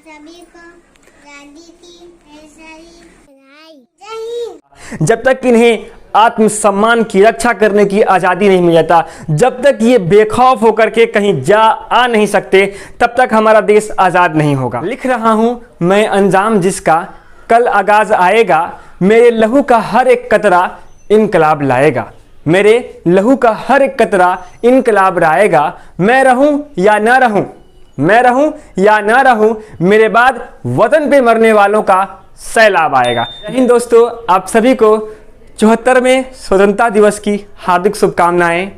सभी को आज़ादी की ढेर सारी बधाई। जय हिंद। जब तक इन्हें आत्मसम्मान की रक्षा करने की आज़ादी नहीं मिल जाता, जब तक ये बेखौफ होकर के कहीं जा आ नहीं सकते, तब तक हमारा देश आज़ाद नहीं होगा। लिख रहा हूँ मैं अंजाम जिसका, कल आगाज आएगा, मेरे लहू का हर एक कतरा इनकलाब लाएगा। मेरे लहू का हर एक कतरा इनकलाब लाएगा। मैं रहूं या ना रहूं, मैं रहूं या ना रहूं, मेरे बाद वतन पे मरने वालों का सैलाब आएगा। जय हिंद दोस्तों, आप सभी को 74वें स्वतंत्रता दिवस की हार्दिक शुभकामनाएं।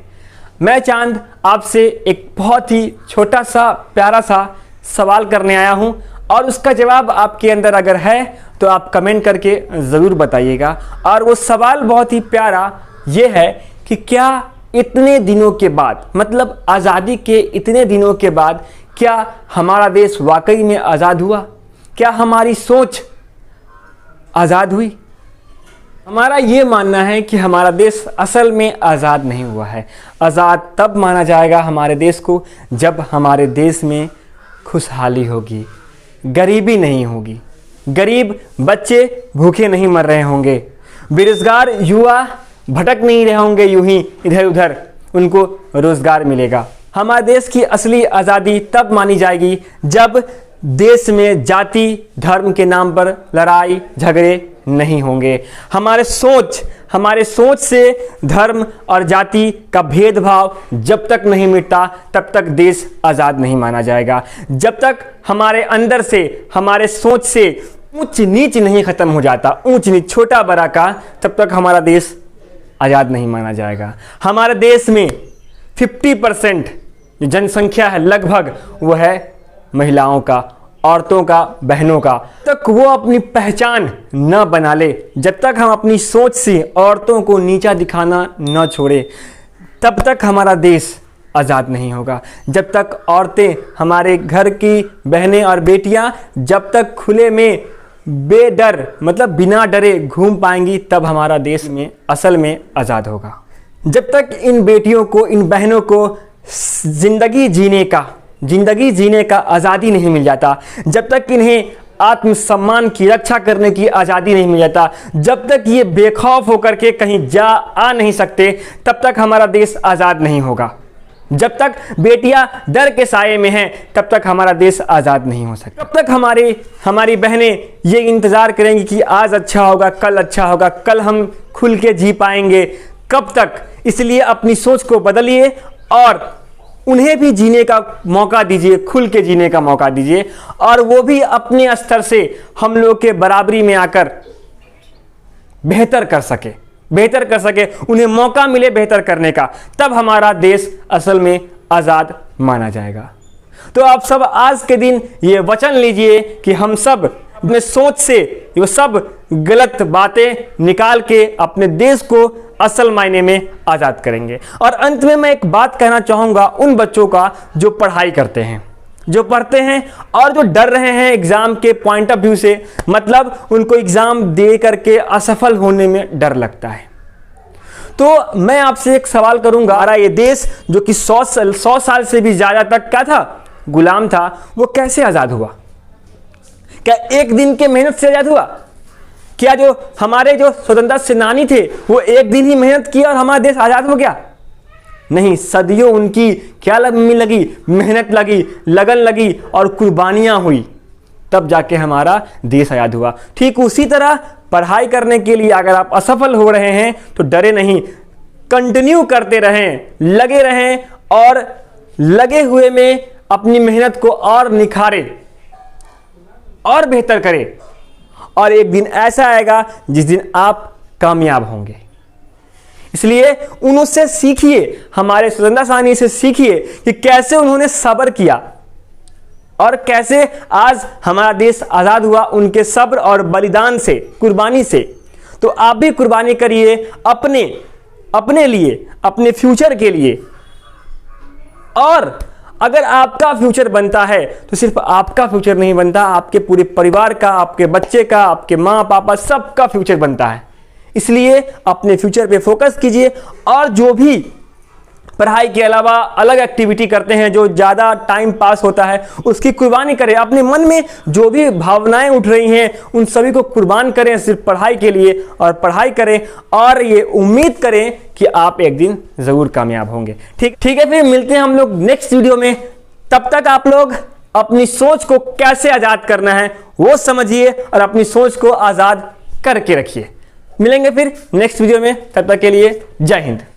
मैं चांद आपसे एक बहुत ही छोटा सा प्यारा सा सवाल करने आया हूं, और उसका जवाब आपके अंदर अगर है तो आप कमेंट करके ज़रूर बताइएगा। और वो सवाल बहुत ही प्यारा ये है कि क्या इतने दिनों के बाद, मतलब आज़ादी के इतने दिनों के बाद, क्या हमारा देश वाकई में आज़ाद हुआ? क्या हमारी सोच आज़ाद हुई? हमारा ये मानना है कि हमारा देश असल में आज़ाद नहीं हुआ है। आज़ाद तब माना जाएगा हमारे देश को जब हमारे देश में खुशहाली होगी, गरीबी नहीं होगी, गरीब बच्चे भूखे नहीं मर रहे होंगे, बेरोजगार युवा भटक नहीं रहे होंगे यूं ही इधर उधर, उनको रोजगार मिलेगा। हमारे देश की असली आज़ादी तब मानी जाएगी जब देश में जाति धर्म के नाम पर लड़ाई झगड़े नहीं होंगे। हमारे सोच से धर्म और जाति का भेदभाव जब तक नहीं मिटता, तब तक देश आज़ाद नहीं माना जाएगा। जब तक हमारे अंदर से, हमारे सोच से ऊंच नीच नहीं खत्म हो जाता, ऊंच नीच छोटा बड़ा का, तब तक हमारा देश आज़ाद नहीं माना जाएगा। हमारे देश में 50% जो जनसंख्या है लगभग, वो है महिलाओं का, औरतों का, बहनों का। तक वो अपनी पहचान न बना ले, जब तक हम अपनी सोच से औरतों को नीचा दिखाना न छोड़े, तब तक हमारा देश आज़ाद नहीं होगा। जब तक औरतें, हमारे घर की बहनें और बेटियां जब तक खुले में बेडर, मतलब बिना डरे घूम पाएंगी, तब हमारा देश में असल में आज़ाद होगा। जब तक इन बेटियों को, इन बहनों को जिंदगी जीने का आज़ादी नहीं मिल जाता, जब तक इन्हें आत्मसम्मान की रक्षा करने की आज़ादी नहीं मिल जाता, जब तक ये बेखौफ होकर के कहीं जा आ नहीं सकते, तब तक हमारा देश आज़ाद नहीं होगा। जब तक बेटियां डर के साये में हैं, तब तक हमारा देश आज़ाद नहीं हो सकता। तब तक हमारी बहनें ये इंतज़ार करेंगी कि आज अच्छा होगा, कल अच्छा होगा, कल हम खुल के जी पाएंगे। कब तक? इसलिए अपनी सोच को बदलिए और उन्हें भी जीने का मौका दीजिए, खुल के जीने का मौका दीजिए, और वो भी अपने स्तर से हम लोग के बराबरी में आकर बेहतर कर सके, उन्हें मौका मिले बेहतर करने का, तब हमारा देश असल में आज़ाद माना जाएगा। तो आप सब आज के दिन ये वचन लीजिए कि हम सब अपने सोच से वो सब गलत बातें निकाल के अपने देश को असल मायने में आज़ाद करेंगे। और अंत में मैं एक बात कहना चाहूँगा उन बच्चों का जो पढ़ाई करते हैं, जो पढ़ते हैं और जो डर रहे हैं एग्ज़ाम के पॉइंट ऑफ व्यू से, मतलब उनको एग्ज़ाम दे करके असफल होने में डर लगता है। तो मैं आपसे एक सवाल करूंगा, हमारा ये देश जो कि 100 साल से भी ज़्यादा तक क्या था, गुलाम था, वो कैसे आज़ाद हुआ? क्या एक दिन के मेहनत से आज़ाद हुआ? क्या जो हमारे जो स्वतंत्रता सेनानी थे वो एक दिन ही मेहनत की और हमारा देश आज़ाद हो गया? नहीं, सदियों उनकी क्या लगी, मेहनत लगी, लगन लगी और कुर्बानियां हुई, तब जाके हमारा देश आज़ाद हुआ। ठीक उसी तरह पढ़ाई करने के लिए अगर आप असफल हो रहे हैं तो डरे नहीं, कंटिन्यू करते रहें, लगे रहें, और लगे हुए में अपनी मेहनत को और निखारें और बेहतर करें, और एक दिन ऐसा आएगा जिस दिन आप कामयाब होंगे। इसलिए उनसे सीखिए, हमारे स्वतंत्रता सेनानी से सीखिए कि कैसे उन्होंने सब्र किया और कैसे आज हमारा देश आज़ाद हुआ, उनके सब्र और बलिदान से, कुर्बानी से। तो आप भी कुर्बानी करिए अपने लिए, अपने फ्यूचर के लिए। और अगर आपका फ्यूचर बनता है तो सिर्फ आपका फ्यूचर नहीं बनता, आपके पूरे परिवार का, आपके बच्चे का, आपके माँ पापा सबका फ्यूचर बनता है। इसलिए अपने फ्यूचर पे फोकस कीजिए, और जो भी पढ़ाई के अलावा अलग एक्टिविटी करते हैं जो ज़्यादा टाइम पास होता है, उसकी कुर्बानी करें। अपने मन में जो भी भावनाएं उठ रही हैं उन सभी को कुर्बान करें सिर्फ पढ़ाई के लिए, और पढ़ाई करें और ये उम्मीद करें कि आप एक दिन ज़रूर कामयाब होंगे। ठीक है, फिर मिलते हैं हम लोग नेक्स्ट वीडियो में। तब तक आप लोग अपनी सोच को कैसे आज़ाद करना है वो समझिए और अपनी सोच को आज़ाद करके रखिए। मिलेंगे फिर नेक्स्ट वीडियो में, तब तक के लिए जय हिंद।